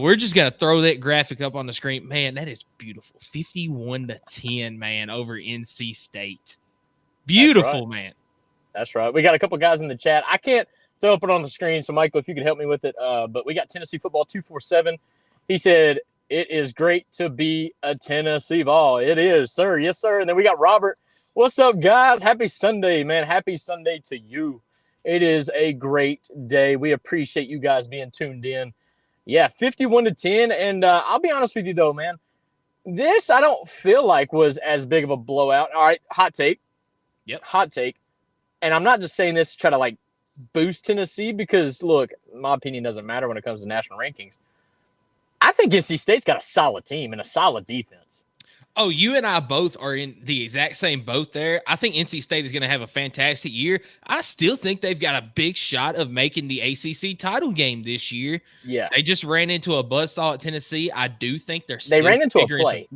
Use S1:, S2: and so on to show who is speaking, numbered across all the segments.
S1: We're just going to throw that graphic up on the screen. Man, that is beautiful. 51-10, man, over NC State. Beautiful, man.
S2: That's right. We got a couple guys in the chat. I can't throw it on the screen, so Michael, if you could help me with it. But we got Tennessee Football 247. He said, it is great to be a Tennessee ball. It is, sir. Yes, sir. And then we got Robert. What's up, guys? Happy Sunday, man. Happy Sunday to you. It is a great day. We appreciate you guys being tuned in. Yeah, 51-10. And I'll be honest with you, though, man. This I don't feel like was as big of a blowout. All right, hot take.
S1: Yep.
S2: Hot take. And I'm not just saying this to try to, like, boost Tennessee because, look, my opinion doesn't matter when it comes to national rankings. I think NC State's got a solid team and a solid defense.
S1: Oh, you and I both are in the exact same boat there. I think NC State is going to have a fantastic year. I still think they've got a big shot of making the ACC title game this year.
S2: Yeah.
S1: They just ran into a buzzsaw at Tennessee. I do think
S2: they ran into a play.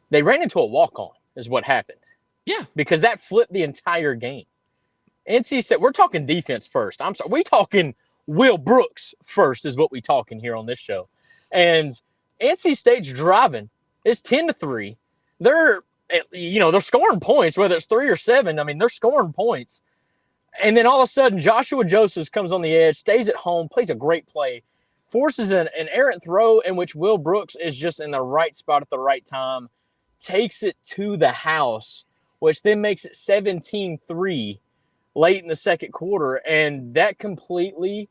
S2: They ran into a walk-on is what happened.
S1: Yeah.
S2: Because that flipped the entire game. NC State, we're talking defense first. I'm sorry. We talking Will Brooks first is what we talking here on this show. And NC State's driving. It's 10-3. They're scoring points, whether it's 3 or 7. I mean, they're scoring points. And then all of a sudden, Joshua Josephs comes on the edge, stays at home, plays a great play, forces an errant throw in which Will Brooks is just in the right spot at the right time, takes it to the house, which then makes it 17-3 late in the second quarter. And that completely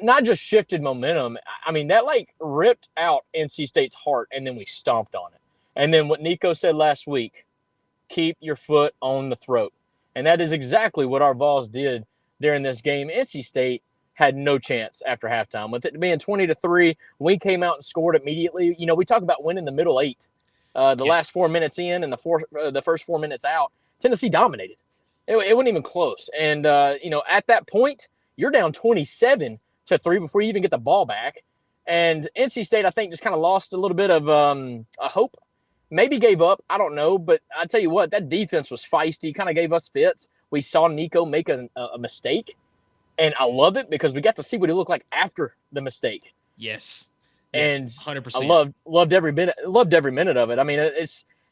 S2: not just shifted momentum. I mean, that like ripped out NC State's heart, and then we stomped on it. And then what Nico said last week, keep your foot on the throat. And that is exactly what our Vols did during this game. NC State had no chance after halftime. With it being 20-3, we came out and scored immediately. You know, we talk about winning the middle 8. Last 4 minutes in and the first 4 minutes out, Tennessee dominated. It wasn't even close. And, at that point, you're down 27-3 before you even get the ball back. And NC State, I think, just kind of lost a little bit of a hope. Maybe gave up. I don't know. But I tell you what, that defense was feisty. Kind of gave us fits. We saw Nico make a mistake. And I love it because we got to see what he looked like after the mistake.
S1: Yes.
S2: And
S1: 100%.
S2: I loved every minute of it. I mean,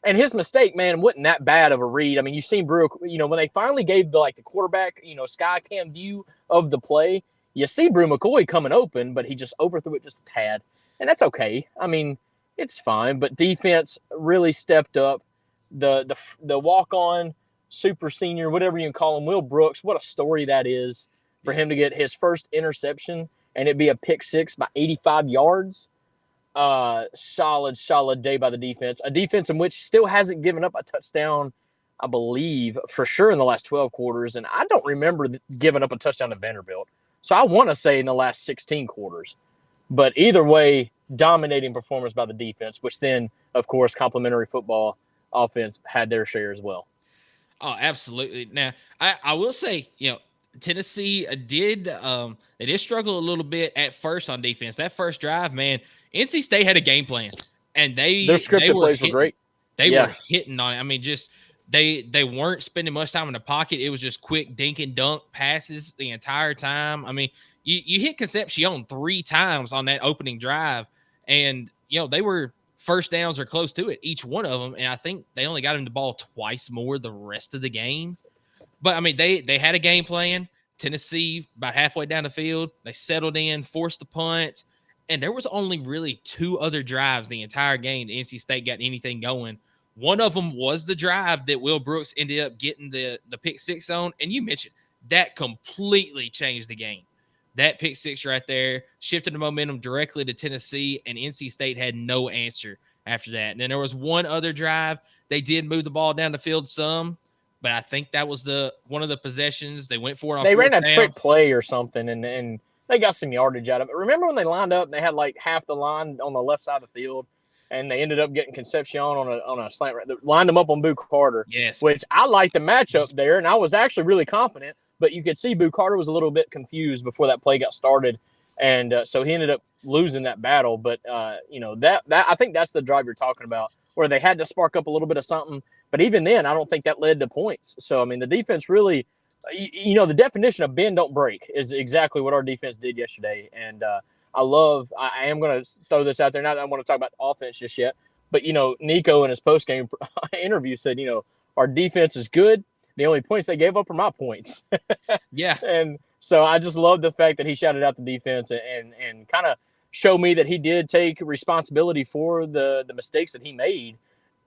S2: and his mistake, man, wasn't that bad of a read. I mean, you've seen Brew, when they finally gave the quarterback, sky cam view of the play, you see Brew McCoy coming open, but he just overthrew it just a tad. And that's okay. I mean, it's fine. But defense really stepped up. The walk-on super senior, whatever you can call him, Will Brooks, what a story that is for him to get his first interception and it be a pick 6 by 85 yards. Solid day by the defense. A defense in which still hasn't given up a touchdown, I believe, for sure in the last 12 quarters. And I don't remember giving up a touchdown to Vanderbilt. So I want to say in the last 16 quarters. But either way, dominating performance by the defense, which then, of course, complimentary football offense had their share as well.
S1: Oh, absolutely. Now, I will say, Tennessee did struggle a little bit at first on defense. That first drive, man, NC State had a game plan, and their
S2: scripted plays were great.
S1: They were hitting on it. I mean, just they weren't spending much time in the pocket. It was just quick dink and dunk passes the entire time. I mean, you hit Concepcion 3 times on that opening drive, and they were first downs or close to it, each one of them. And I think they only got him the ball twice more the rest of the game. But I mean, they had a game plan. Tennessee, about halfway down the field, they settled in, forced the punt. And there was only really 2 other drives the entire game that NC State got anything going. One of them was the drive that Will Brooks ended up getting the pick 6 on. And you mentioned that completely changed the game. That pick 6 right there shifted the momentum directly to Tennessee, and NC State had no answer after that. And then there was one other drive. They did move the ball down the field some, but I think that was one of the possessions. They went for it on
S2: They ran a
S1: down.
S2: trick play or something, and they got some yardage out of it. Remember when they lined up and they had like half the line on the left side of the field, and they ended up getting Concepcion on a slant right, lined them up on Boo Carter.
S1: Yes.
S2: Which I liked the matchup there, and I was actually really confident. But you could see Boo Carter was a little bit confused before that play got started, and so he ended up losing that battle. But that I think that's the drive you're talking about, where they had to spark up a little bit of something. But even then, I don't think that led to points. So I mean, the defense really, the definition of bend don't break is exactly what our defense did yesterday. And I am going to throw this out there. Not that I want to talk about the offense just yet, but, Nico in his post-game interview said, our defense is good. The only points they gave up are my points.
S1: Yeah.
S2: And so I just love the fact that he shouted out the defense and kind of showed me that he did take responsibility for the mistakes that he made.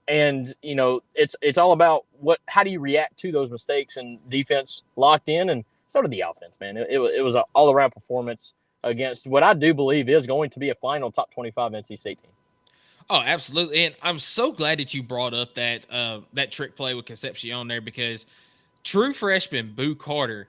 S2: And, it's all about how do you react to those mistakes, and defense locked in, and so did the offense, man. It was an all-around performance against what I do believe is going to be a final top 25 NC State team.
S1: Oh, absolutely. And I'm so glad that you brought up that trick play with Concepcion there, because true freshman Boo Carter,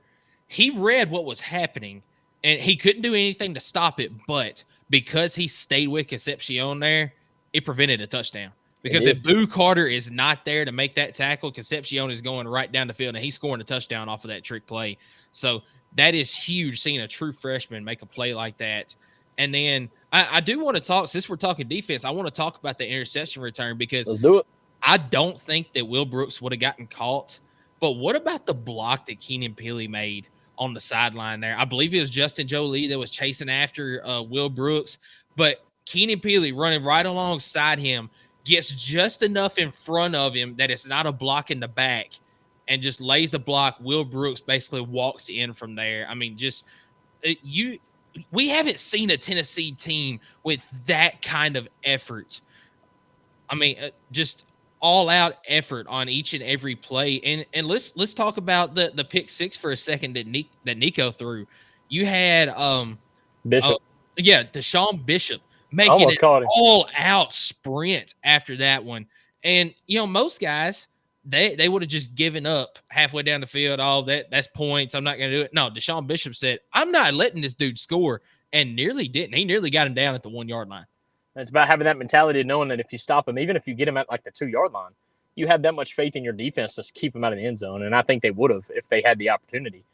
S1: he read what was happening and he couldn't do anything to stop it. But because he stayed with Concepcion there, it prevented a touchdown. Because if Boo Carter is not there to make that tackle, Concepcion is going right down the field and he's scoring a touchdown off of that trick play. So that is huge, seeing a true freshman make a play like that. And then I do want to talk, since we're talking defense, I want to talk about the interception return, because
S2: let's do it.
S1: I don't think that Will Brooks would have gotten caught. But what about the block that Keenan Peely made on the sideline there? I believe it was Justin Jolie that was chasing after Will Brooks, but Keenan Peely running right alongside him gets just enough in front of him that it's not a block in the back, and just lays the block. Will Brooks basically walks in from there. I mean, we haven't seen a Tennessee team with that kind of effort. I mean, just all out effort on each and every play. And let's talk about the pick six for a second that Nico threw. You had
S2: Bishop.
S1: Deshaun Bishop making an all-out sprint after that one. And, most guys, they would have just given up halfway down the field. All that's points. I'm not going to do it. No, Deshaun Bishop said, I'm not letting this dude score, and nearly didn't. He nearly got him down at the 1 yard line.
S2: It's about having that mentality of knowing that if you stop him, even if you get him at like the 2 yard line, you have that much faith in your defense to keep him out of the end zone. And I think they would have if they had the opportunity.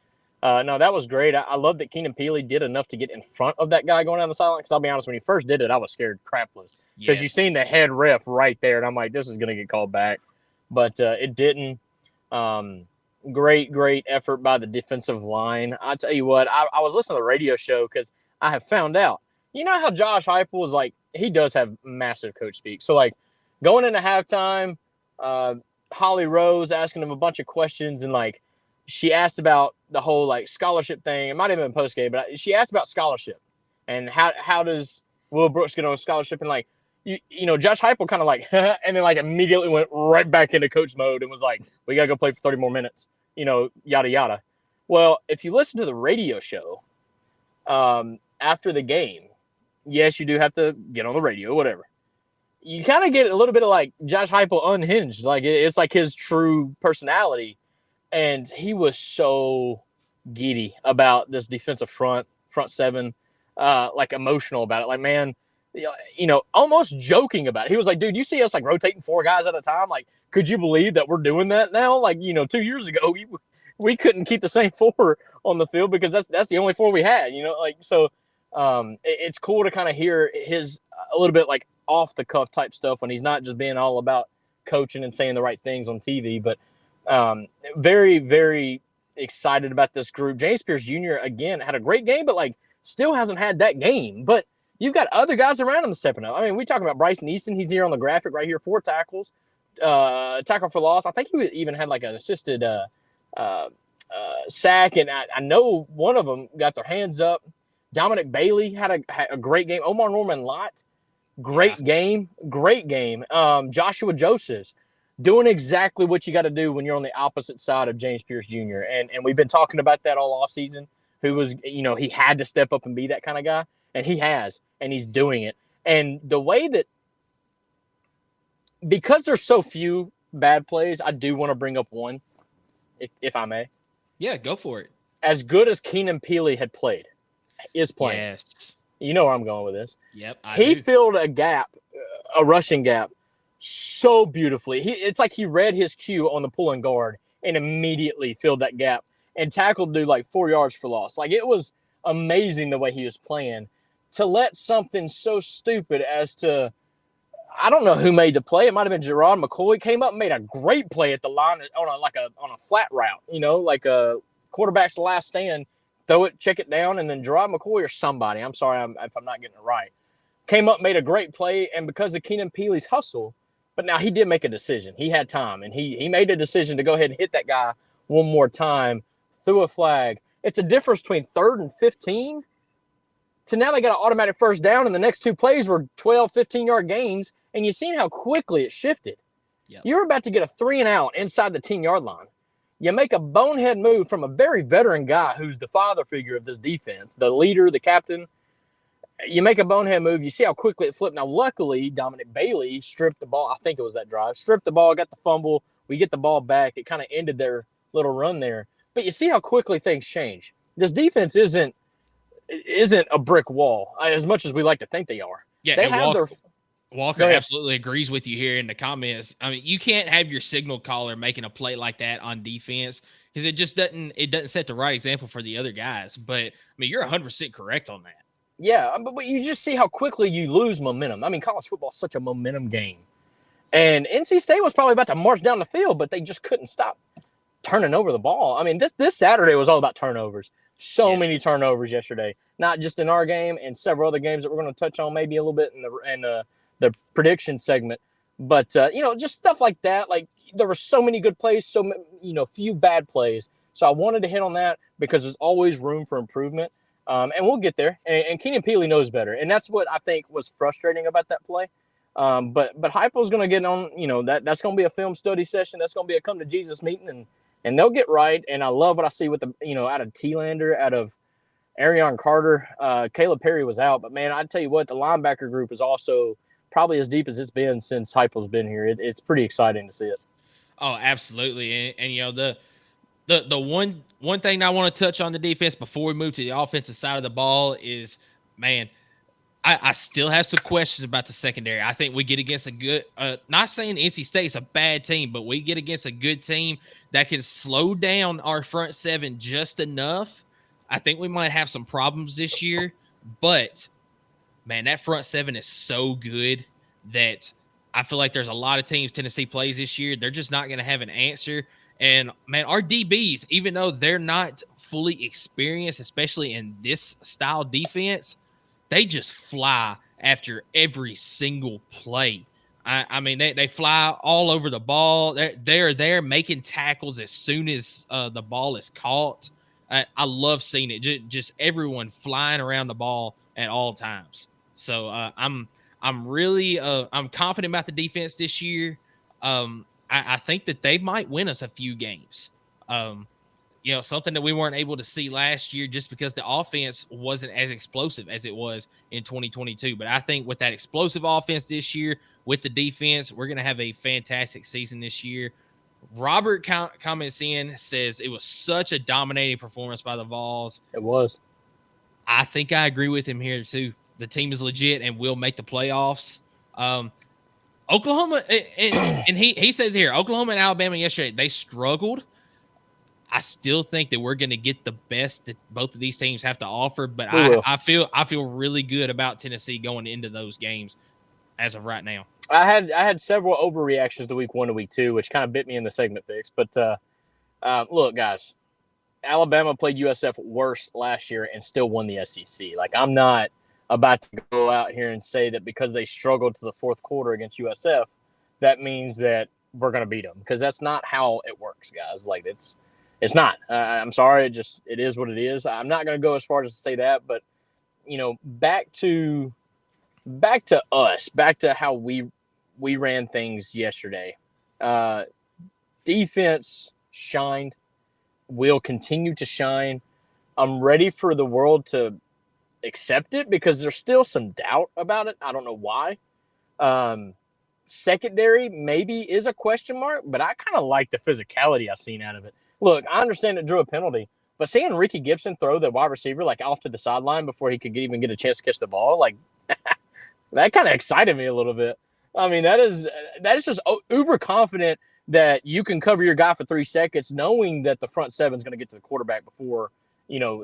S2: No, that was great. I love that Keenan Peely did enough to get in front of that guy going down the sideline. Because I'll be honest, when he first did it, I was scared crapless. Because you seen the head ref right there, and I'm like, this is going to get called back. But it didn't. Great effort by the defensive line. I tell you what, I was listening to the radio show because I have found out. You know how Josh Heupel is like, he does have massive coach speak. So, like, going into halftime, Holly Rose asking him a bunch of questions, and, like, she asked about the whole, like, scholarship thing. It might have been post-game, but she asked about scholarship and how does Will Brooks get on a scholarship, and, like, you know, Josh Heupel kind of like, and then like immediately went right back into coach mode and was like, we got to go play for 30 more minutes, you know, yada, yada. Well, if you listen to the radio show after the game, yes, you do have to get on the radio, whatever. You kind of get a little bit of like Josh Heupel unhinged. Like it's like his true personality. And he was so giddy about this defensive front seven, like emotional about it. Like, man, you know, almost joking about it. He was like, dude, you see us like rotating 4 guys at a time? Like, could you believe that we're doing that now? Like, you know, 2 years ago, we couldn't keep the same 4 on the field because that's the only 4 we had, you know, like, so it's cool to kind of hear his a little bit like off the cuff type stuff when he's not just being all about coaching and saying the right things on TV, but very, very excited about this group. James Pierce Jr. again had a great game, but like still hasn't had that game, but you've got other guys around him stepping up. I mean, we talk about Bryson Easton. He's here on the graphic right here, 4 tackles, tackle for loss. I think he even had like an assisted sack, and I know one of them got their hands up. Dominic Bailey had a great game. Omar Norman Lott, great game. Joshua Josephs doing exactly what you got to do when you're on the opposite side of James Pierce Jr. And we've been talking about that all offseason, who was, you know, he had to step up and be that kind of guy. And he has, and he's doing it. And the way that, because there's so few bad plays, I do want to bring up one, if I may.
S1: Yeah, go for it.
S2: As good as Keenan Peely had played, is playing.
S1: Yes.
S2: You know where I'm going with this.
S1: Yep.
S2: He filled a gap, a rushing gap, so beautifully. It's like he read his cue on the pulling guard and immediately filled that gap and tackled dude like 4 yards for loss. Like, it was amazing the way he was playing. To let something so stupid as to, I don't know who made the play. It might have been Gerard McCoy. Came up and made a great play at the line on a flat route. You know, like a quarterback's last stand. throw it, check it down, and then Gerard McCoy or somebody, I'm sorry if I'm not getting it right, came up, made a great play, and because of Keenan Peely's hustle, but now he did make a decision. He had time, and he made a decision to go ahead and hit that guy one more time, threw a flag. It's a difference between 3rd and 15 to now they got an automatic first down, and the next 2 plays were 12, 15-yard gains, and you've seen how quickly it shifted. Yep. You're about to get a 3-and-out inside the 10-yard line. You make a bonehead move from a very veteran guy who's the father figure of this defense, the leader, the captain. You make a bonehead move. You see how quickly it flipped. Now, luckily, Dominic Bailey stripped the ball. I think it was that drive. Stripped the ball, got the fumble. We get the ball back. It kind of ended their little run there. But you see how quickly things change. This defense isn't a brick wall, as much as we like to think they are.
S1: Yeah,
S2: they have
S1: Walker absolutely agrees with you here in the comments. I mean, you can't have your signal caller making a play like that on defense because it just doesn't set the right example for the other guys. But I mean, you're 100% correct on that.
S2: Yeah, but you just see how quickly you lose momentum. I mean, college football is such a momentum game. And NC State was probably about to march down the field, but they just couldn't stop turning over the ball. I mean, this Saturday was all about turnovers. So many turnovers yesterday, not just in our game and several other games that we're going to touch on maybe a little bit in the prediction segment. But, just stuff like that. Like, there were so many good plays, few bad plays. So I wanted to hit on that because there's always room for improvement. And we'll get there. And Keenan Peely knows better. And that's what I think was frustrating about that play. But Heupel's going to get on, that's going to be a film study session. That's going to be a come to Jesus meeting, and they'll get right. And I love what I see with out of T-Lander, out of Arion Carter. Caleb Perry was out. But, man, I tell you what, the linebacker group is also probably as deep as it's been since Heupel's been here. It's pretty exciting to see it.
S1: Oh, absolutely. And the one thing I want to touch on the defense before we move to the offensive side of the ball is, man, I still have some questions about the secondary. I think we get against a good, not saying NC State's a bad team, but we get against a good team that can slow down our front seven just enough. I think we might have some problems this year, but man, that front seven is so good that I feel like there's a lot of teams Tennessee plays this year. They're just not going to have an answer. And man, our DBs, even though they're not fully experienced, especially in this style defense, they just fly after every single play. I mean, they fly all over the ball. They're there making tackles as soon as the ball is caught. I love seeing it. Just everyone flying around the ball at all times. So I'm really I'm confident about the defense this year. I think that they might win us a few games. Something that we weren't able to see last year just because the offense wasn't as explosive as it was in 2022. But I think with that explosive offense this year, with the defense, we're going to have a fantastic season this year. Robert comments in, says it was such a dominating performance by the Vols.
S2: It was.
S1: I think I agree with him here too. The team is legit and will make the playoffs. Oklahoma, and he says here, Oklahoma and Alabama yesterday, they struggled. I still think that we're going to get the best that both of these teams have to offer, but I feel really good about Tennessee going into those games as of right now.
S2: I had several overreactions to week 1 to week 2, which kind of bit me in the segment picks. But look, guys, Alabama played USF worse last year and still won the SEC. Like, I'm not about to go out here and say that because they struggled to the fourth quarter against USF, that means that we're going to beat them, because that's not how it works, guys. Like, it's not. I'm sorry. It is what it is. I'm not going to go as far as to say that, but back to us, back to how we ran things yesterday. Defense shined, will continue to shine. I'm ready for the world to accept it because there's still some doubt about it. I don't know why. Secondary maybe is a question mark, but I kind of like the physicality I've seen out of it. Look, I understand it drew a penalty, but seeing Ricky Gibson throw the wide receiver like off to the sideline before he could even get a chance to catch the ball, like that kind of excited me a little bit. I mean, that is just uber confident that you can cover your guy for 3 seconds, knowing that the front seven is going to get to the quarterback before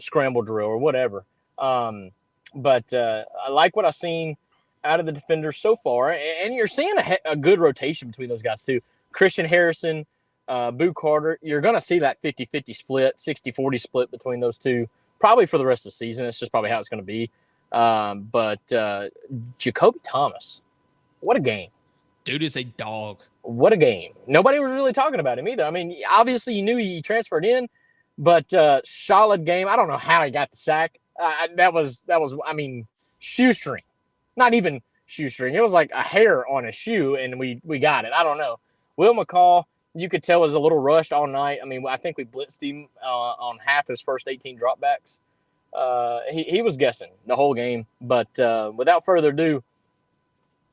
S2: scramble drill or whatever. But I like what I've seen out of the defenders so far, and you're seeing a good rotation between those guys too. Christian Harrison, Boo Carter, you're going to see that 50-50 split, 60-40 split between those two probably for the rest of the season. It's just probably how it's going to be. But Jacoby Thomas, what a game.
S1: Dude is a dog.
S2: What a game. Nobody was really talking about him either. I mean, obviously you knew he transferred in, but solid game. I don't know how he got the sack. That was, I mean, shoestring. Not even shoestring. It was like a hair on a shoe, and we got it. I don't know. Will McCall, you could tell, was a little rushed all night. I mean, I think we blitzed him on half his first 18 dropbacks. He was guessing the whole game. But without further ado,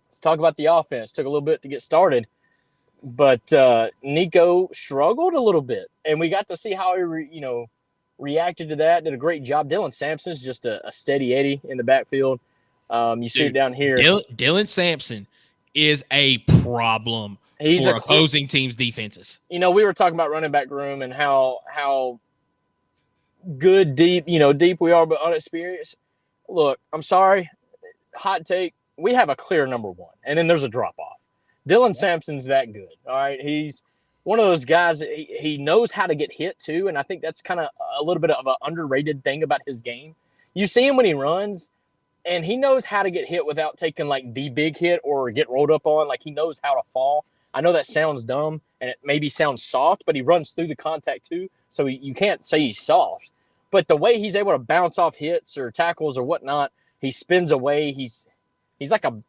S2: let's talk about the offense. Took a little bit to get started. But Nico struggled a little bit, and we got to see how he, reacted to that. Did a great job. Dylan Sampson's just a steady Eddie in the backfield. You see it down here.
S1: Dylan Sampson is a problem for opposing teams' defenses.
S2: We were talking about running back room and how good deep we are, but unexperienced. Look, I'm sorry, hot take. We have a clear number one, and then there's a drop off. Dylan Sampson's that good. All right. He's one of those guys. He knows how to get hit too. And I think that's kind of a little bit of an underrated thing about his game. You see him when he runs, and he knows how to get hit without taking like the big hit or get rolled up on. Like, he knows how to fall. I know that sounds dumb and it maybe sounds soft, but he runs through the contact too. So you can't say he's soft, but the way he's able to bounce off hits or tackles or whatnot, he spins away. He's like a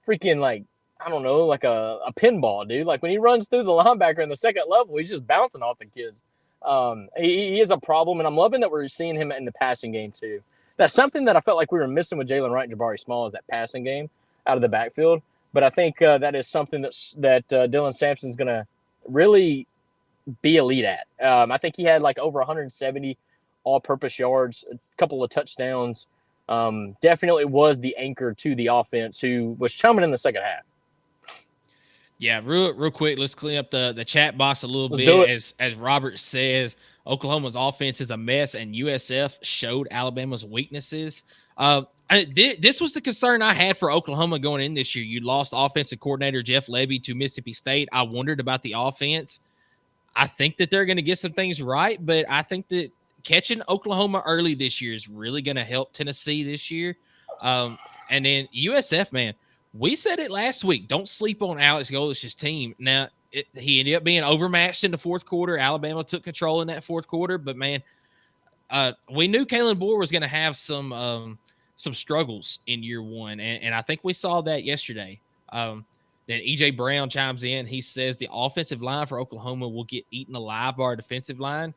S2: freaking, like, I don't know, like a pinball, dude. Like, when he runs through the linebacker in the second level, he's just bouncing off the kids. He is a problem, and I'm loving that we're seeing him in the passing game too. That's something that I felt like we were missing with Jalen Wright and Jabari Small, is that passing game out of the backfield. But I think that is something that Dylan Sampson's going to really be elite at. I think he had like over 170 all-purpose yards, a couple of touchdowns. Definitely was the anchor to the offense, who was chumming in the second half.
S1: Yeah, real quick, let's clean up the chat box a little bit. As Robert says, Oklahoma's offense is a mess, and USF showed Alabama's weaknesses. This was the concern I had for Oklahoma going in this year. You lost offensive coordinator Jeff Lebby to Mississippi State. I wondered about the offense. I think that they're going to get some things right, but I think that catching Oklahoma early this year is really going to help Tennessee this year. And then USF, man, we said it last week. Don't sleep on Alex Golish's team. Now, he ended up being overmatched in the fourth quarter. Alabama took control in that fourth quarter, but man, we knew Kalen Bohr was going to have some struggles in year one, and I think we saw that yesterday. Then EJ Brown chimes in. He says the offensive line for Oklahoma will get eaten alive by our defensive line.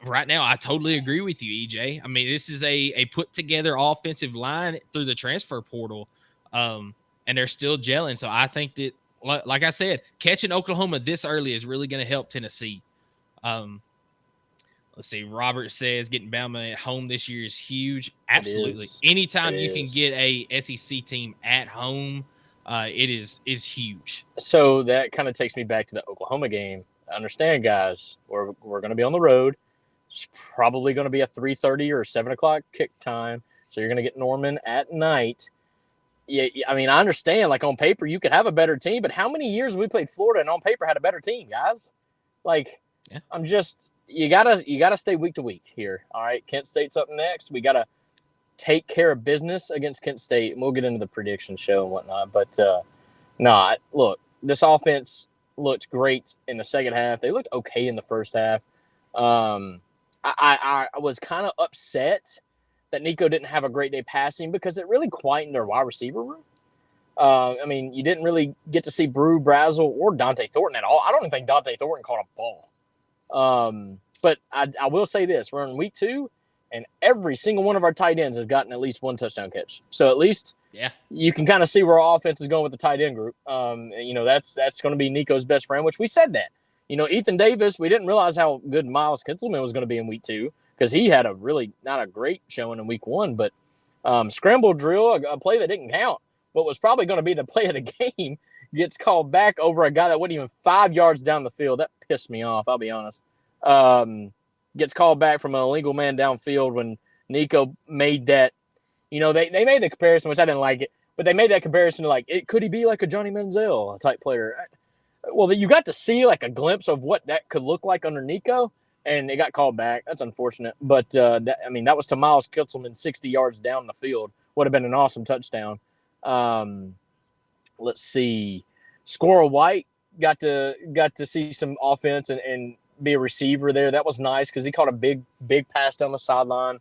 S1: Right now, I totally agree with you, EJ. I mean, this is a put-together offensive line through the transfer portal, and they're still gelling. So I think that, like I said, catching Oklahoma this early is really going to help Tennessee. Let's see. Robert says getting Bama at home this year is huge. Absolutely. Anytime you can get a SEC team at home, it is huge.
S2: So that kind of takes me back to the Oklahoma game. Understand, guys, we're going to be on the road. It's probably going to be a 3:30 or 7 o'clock kick time. So you're going to get Norman at night. Yeah, I mean, I understand, like, on paper, you could have a better team, but how many years we played Florida and on paper had a better team, guys? Like, yeah. You gotta stay week to week here. All right. Kent State's up next. We gotta take care of business against Kent State, and we'll get into the prediction show and whatnot. But look, this offense looked great in the second half. They looked okay in the first half. I was kind of upset that Nico didn't have a great day passing, because it really quietened our wide receiver room. I mean, you didn't really get to see Brew, Brazel, or Dante Thornton at all. I don't even think Dante Thornton caught a ball. But I will say this: we're in week 2, and every single one of our tight ends has gotten at least one touchdown catch. So at least you can kind of see where our offense is going with the tight end group. That's going to be Nico's best friend, which we said that. Ethan Davis, we didn't realize how good Miles Kinselman was going to be in week 2, because he had a really not a great showing in week 1. But scramble drill, a play that didn't count, but was probably going to be the play of the game, gets called back over a guy that wasn't even 5 yards down the field. That pissed me off, I'll be honest. Gets called back from an illegal man downfield when Nico made that. They made the comparison, which I didn't like it, but they made that comparison to, like, could he be like a Johnny Manziel type player? Well, you got to see like a glimpse of what that could look like under Nico, and it got called back. That's unfortunate. But, that was to Miles Kitzelman 60 yards down the field. Would have been an awesome touchdown. Let's see. Squirrel White got to see some offense and be a receiver there. That was nice because he caught a big pass down the sideline.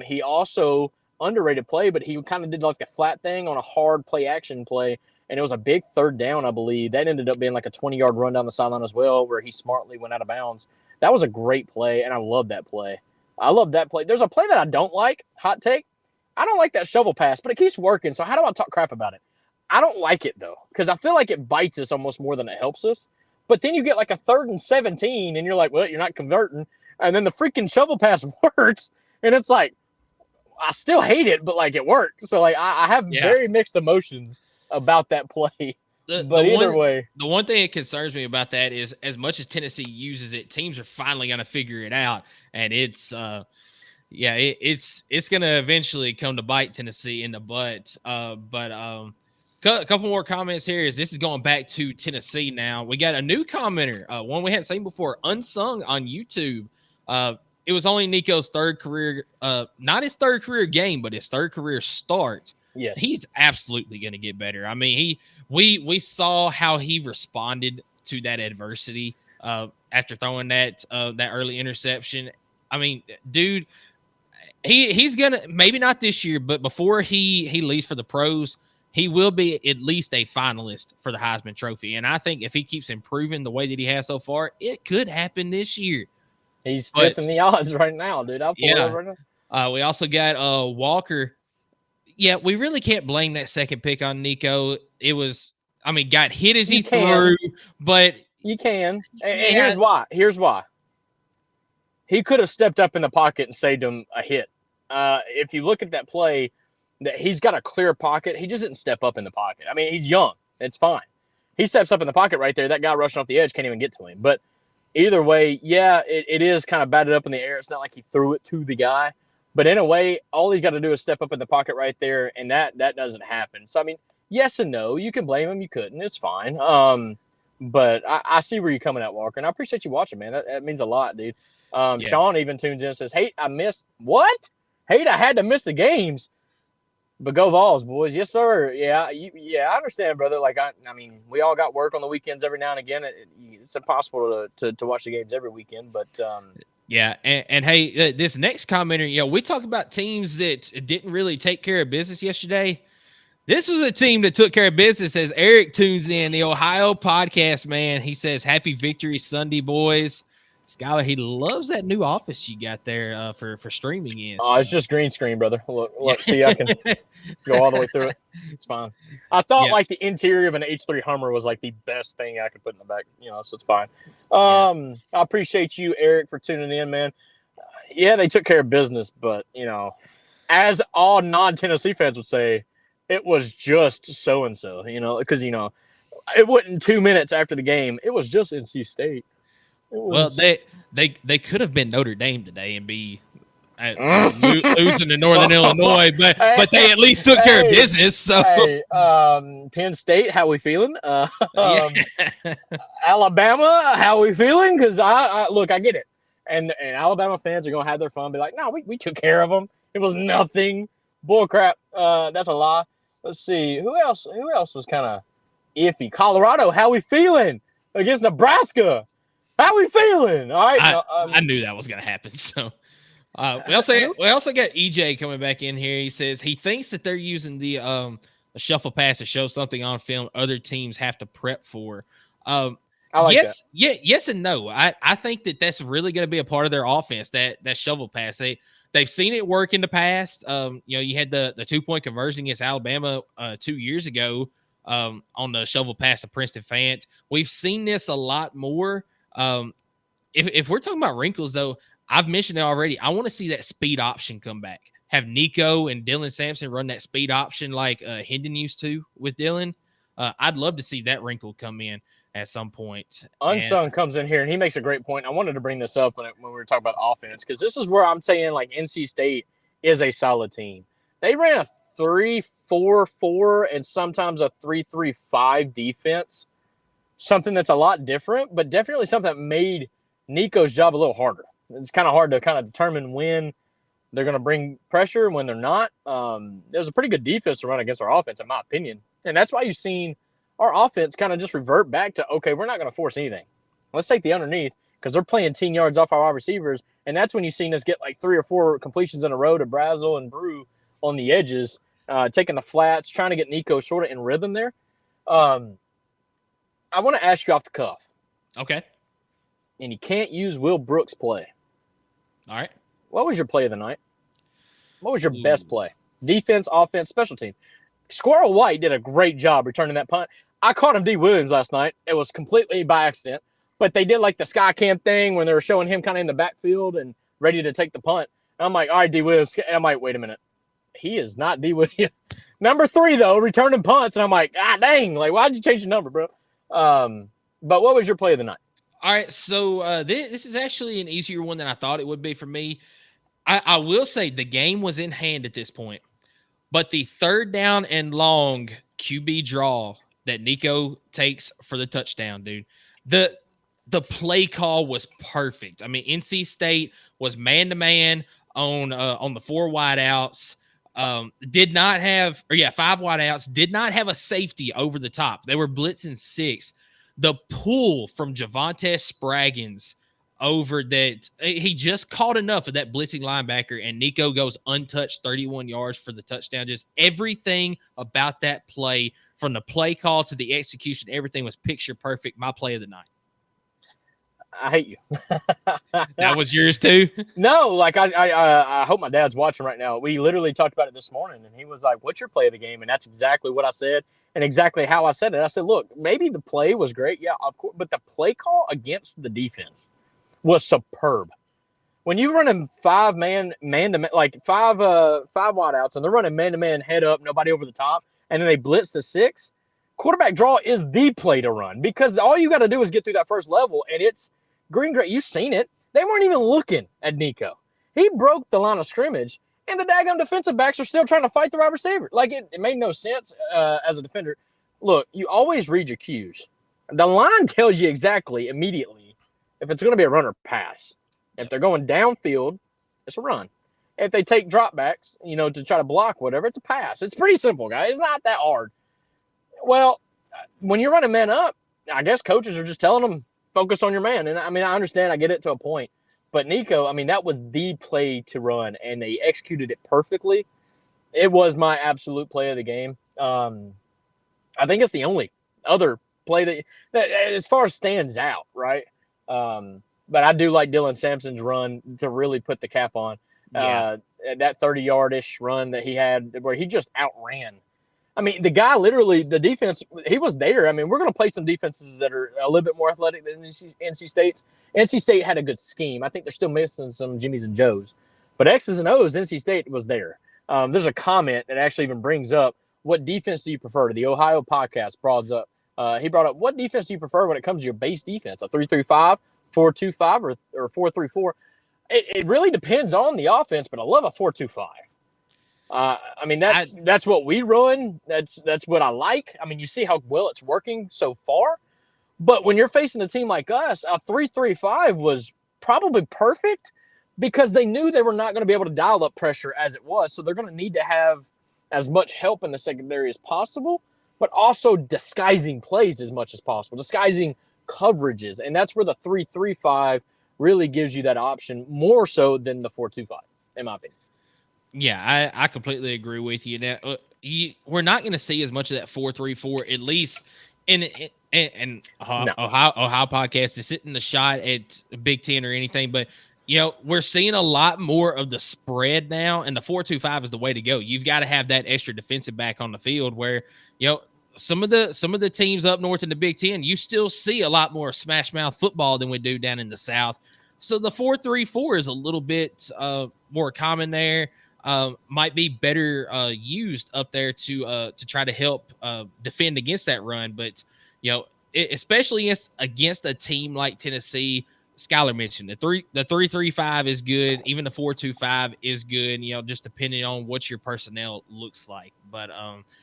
S2: He also underrated play, but he kind of did like the flat thing on a hard play action play, and it was a big third down, I believe. That ended up being like a 20-yard run down the sideline as well, where he smartly went out of bounds. That was a great play, and I love that play. There's a play that I don't like, hot take. I don't like that shovel pass, but it keeps working, so how do I talk crap about it? I don't like it, though, because I feel like it bites us almost more than it helps us. But then you get like a 3rd and 17, and you're like, well, you're not converting. And then the freaking shovel pass works, and it's like, I still hate it, but like it worked. So like I have very mixed emotions about that play. But either way,
S1: the one thing that concerns me about that is as much as Tennessee uses it, teams are finally going to figure it out, and it's it's going to eventually come to bite Tennessee in the butt. But a couple more comments here. This is going back to Tennessee now. We got a new commenter, one we hadn't seen before, Unsung on YouTube. It was only Nico's third career, not his third career game, but his third career start.
S2: Yes.
S1: He's absolutely going to get better. I mean, we saw how he responded to that adversity after throwing that early interception. I mean, dude, he's gonna, maybe not this year, but before he leaves for the pros, he will be at least a finalist for the Heisman Trophy. And I think if he keeps improving the way that he has so far, it could happen this year.
S2: He's flipping the odds right now, dude. I'll pull it over right
S1: now. We also got Walker. Yeah, we really can't blame that second pick on Nico. It was, got hit as he threw, but
S2: you can. And here's why. He could have stepped up in the pocket and saved him a hit. If you look at that play, that he's got a clear pocket. He just didn't step up in the pocket. I mean, he's young. It's fine. He steps up in the pocket right there. That guy rushing off the edge can't even get to him. But either way, it is kind of batted up in the air. It's not like he threw it to the guy. But in a way, all he's got to do is step up in the pocket right there, and that doesn't happen. So, yes and no. You can blame him. You couldn't. It's fine. But I see where you're coming at, Walker, and I appreciate you watching, man. That means a lot, dude. Sean even tunes in and says, hey, I missed – what? Hate I had to miss the games. But go Vols, boys. Yes, sir. Yeah, I understand, brother. Like, we all got work on the weekends every now and again. It's impossible to watch the games every weekend, but
S1: and hey, this next commenter, we talk about teams that didn't really take care of business yesterday. This was a team that took care of business. As Eric tunes in, the Ohio podcast man, he says, "Happy Victory Sunday, boys." Skylar, he loves that new office you got there for streaming in.
S2: Oh, it's just green screen, brother. Look, see, I can go all the way through it. It's fine. I thought like the interior of an H3 Hummer was like the best thing I could put in the back, so it's fine. I appreciate you, Eric, for tuning in, man. They took care of business, but, as all non-Tennessee fans would say, it was just so-and-so, because, it wasn't 2 minutes after the game. It was just NC State.
S1: Well, they could have been Notre Dame today and be losing to Northern Illinois, but they at least took care of business. So,
S2: Penn State, how we feeling? Alabama, how we feeling? Because I get it, and Alabama fans are gonna have their fun, be like, no, we took care of them. It was nothing. Bull crap. That's a lie. Let's see who else was kind of iffy. Colorado, how we feeling against Nebraska? How we feeling? All right.
S1: I knew that was going to happen. So we also got EJ coming back in here. He says he thinks that they're using the shuffle pass to show something on film other teams have to prep for.
S2: I like that.
S1: Yes and no. I think that's really going to be a part of their offense, that shovel pass. They've seen it work in the past. You had the 2-point conversion against Alabama 2 years ago on the shovel pass to Princeton Fant. We've seen this a lot more. If we're talking about wrinkles, though, I've mentioned it already. I want to see that speed option come back. Have Nico and Dylan Sampson run that speed option like Hendon used to with Dylan. I'd love to see that wrinkle come in at some point.
S2: Unsung comes in here, and he makes a great point. I wanted to bring this up when we were talking about offense, because this is where I'm saying, like, NC State is a solid team. They ran a 3-4-4 and sometimes a 3-3-5 defense. Something that's a lot different, but definitely something that made Nico's job a little harder. It's kind of hard to kind of determine when they're going to bring pressure and when they're not. There's a pretty good defense to run against our offense, in my opinion. And that's why you've seen our offense kind of just revert back to, okay, we're not going to force anything. Let's take the underneath because they're playing 10 yards off our wide receivers. And that's when you've seen us get like 3 or 4 completions in a row to Brazel and Brew on the edges, taking the flats, trying to get Nico sort of in rhythm there. I want to ask you off the cuff.
S1: Okay.
S2: And you can't use Will Brooks' play.
S1: All right.
S2: What was your play of the night? What was your best play? Defense, offense, special team. Squirrel White did a great job returning that punt. I caught him D. Williams last night. It was completely by accident. But they did like the sky cam thing when they were showing him kind of in the backfield and ready to take the punt. And I'm like, all right, D. Williams. And I'm like, wait a minute. He is not D. Williams. Number 3, though, returning punts. And I'm like, dang. Like, why'd you change your number, bro? But what was your play of the night?
S1: All right. So this is actually an easier one than I thought it would be for me. I will say the game was in hand at this point. But the 3rd down and long QB draw that Nico takes for the touchdown, dude, the play call was perfect. I mean, NC State was man-to-man on the 4 wideouts. 5 wideouts, did not have a safety over the top. They were blitzing 6. The pull from Javonte Spraggins over that, he just caught enough of that blitzing linebacker, and Nico goes untouched 31 yards for the touchdown. Just everything about that play, from the play call to the execution, everything was picture perfect. My play of the night.
S2: I hate you.
S1: That was yours too?
S2: No, like I hope my dad's watching right now. We literally talked about it this morning, and he was like, what's your play of the game? And that's exactly what I said and exactly how I said it. I said, look, maybe the play was great. Yeah, of course. But the play call against the defense was superb. When you running 5 man-to-man, like 5 wideouts, and they're running man-to-man, head up, nobody over the top, and then they blitz the 6, quarterback draw is the play to run because all you got to do is get through that first level, and it's green gray. You've seen it. They weren't even looking at Nico. He broke the line of scrimmage, and the daggone defensive backs are still trying to fight the wide receiver. Like, it made no sense as a defender. Look, you always read your cues. The line tells you exactly immediately if it's going to be a run or pass. If they're going downfield, it's a run. If they take dropbacks, to try to block whatever, it's a pass. It's pretty simple, guys. It's not that hard. Well, when you're running man up, I guess coaches are just telling them, focus on your man. And, I mean, I understand. I get it to a point. But Nico, I mean, that was the play to run, and they executed it perfectly. It was my absolute play of the game. I think it's the only other play that as far as stands out, right? But I do like Dylan Sampson's run to really put the cap on.
S1: Yeah.
S2: That 30-yard-ish run that he had where he just outran. I mean, the guy literally, the defense, he was there. I mean, we're going to play some defenses that are a little bit more athletic than NC State's. NC State had a good scheme. I think they're still missing some Jimmys and Joes. But X's and O's, NC State was there. There's a comment that actually even brings up, what defense do you prefer? The Ohio podcast brought up. He brought up, what defense do you prefer when it comes to your base defense? A 3-3-5, 4-2-5, or 4-3-4? It really depends on the offense, but I love a 4-2-5. I mean, that's what we run. That's what I like. I mean, you see how well it's working so far. But when you're facing a team like us, a 3-3-5 was probably perfect because they knew they were not going to be able to dial up pressure as it was. So they're going to need to have as much help in the secondary as possible, but also disguising plays as much as possible, disguising coverages. And that's where the 3-3-5 really gives you that option more so than the 4-2-5, in my opinion.
S1: Yeah, I completely agree with you. Now, we're not going to see as much of that 4-3-4, at least in Ohio podcast is hitting the shot at Big Ten or anything, but we're seeing a lot more of the spread now, and the 4-2-5 is the way to go. You've got to have that extra defensive back on the field where some of the teams up north in the Big Ten, you still see a lot more smash mouth football than we do down in the South. So the 4-3-4 is a little bit more common there. Might be better used up there to try to help defend against that run. But, especially against a team like Tennessee, Skylar mentioned the 3-3-5 is good. Even the 4-2-5 is good, just depending on what your personnel looks like. But